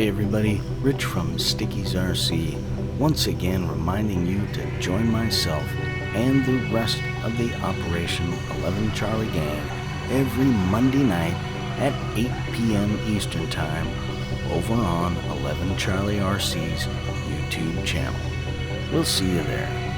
Hey everybody, Rich from Stickies RC, once again reminding you to join myself and the rest of the Operation 11 Charlie gang every Monday night at 8 p.m. Eastern Time over on 11 Charlie RC's YouTube channel. We'll see you there.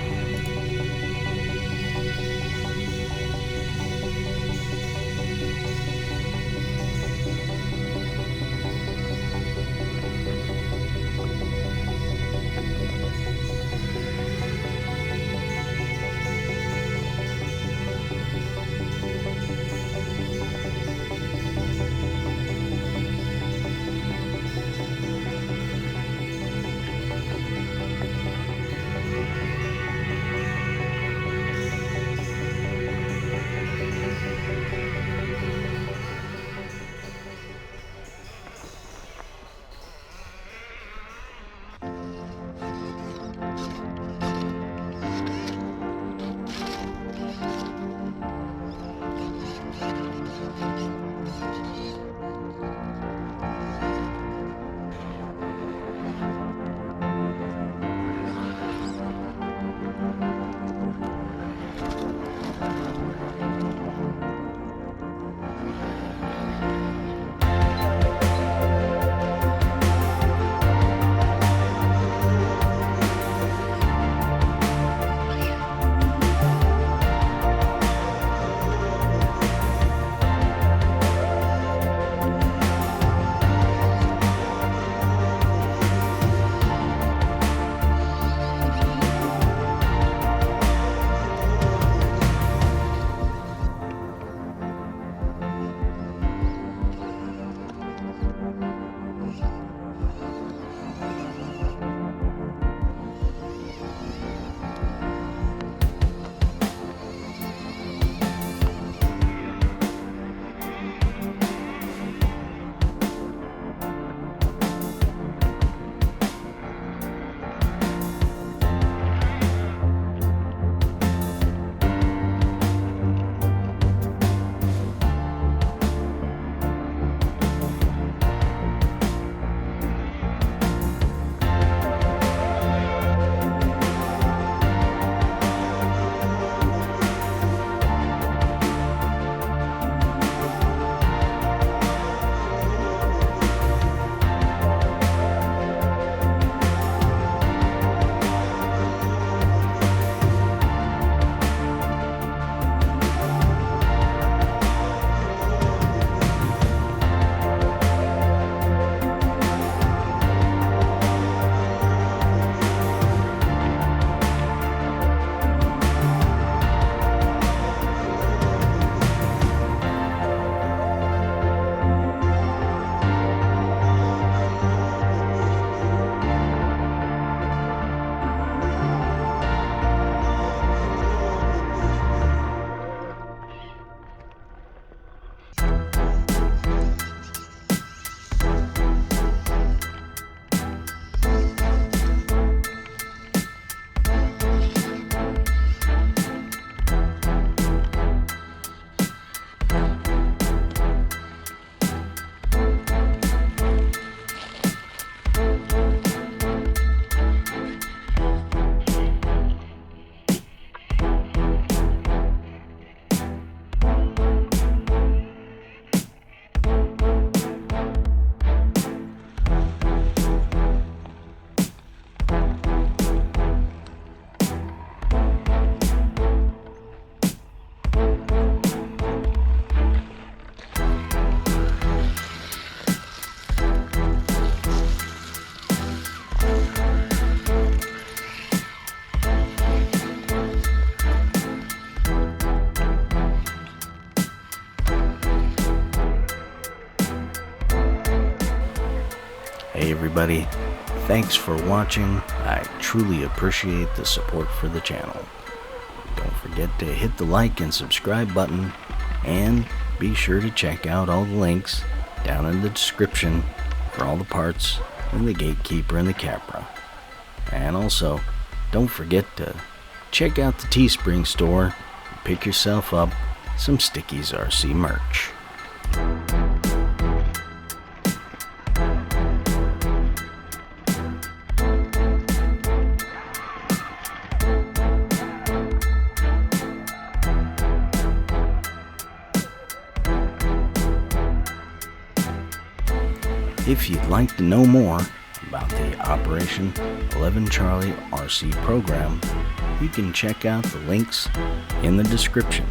Hey everybody, thanks for watching. I truly appreciate the support for the channel. Don't forget to hit the like and subscribe button, and be sure to check out all the links down in the description for all the parts in the Gatekeeper and the Capra. And also, don't forget to check out the Teespring store and pick yourself up some Stickies RC merch. If you'd like to know more about the Operation 11 Charlie RC program, you can check out the links in the description.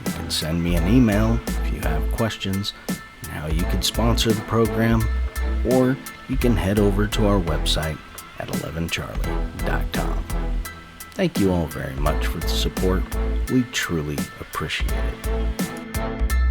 You can send me an email if you have questions on how you could sponsor the program, or you can head over to our website at 11charlie.com. Thank you all very much for the support. We truly appreciate it.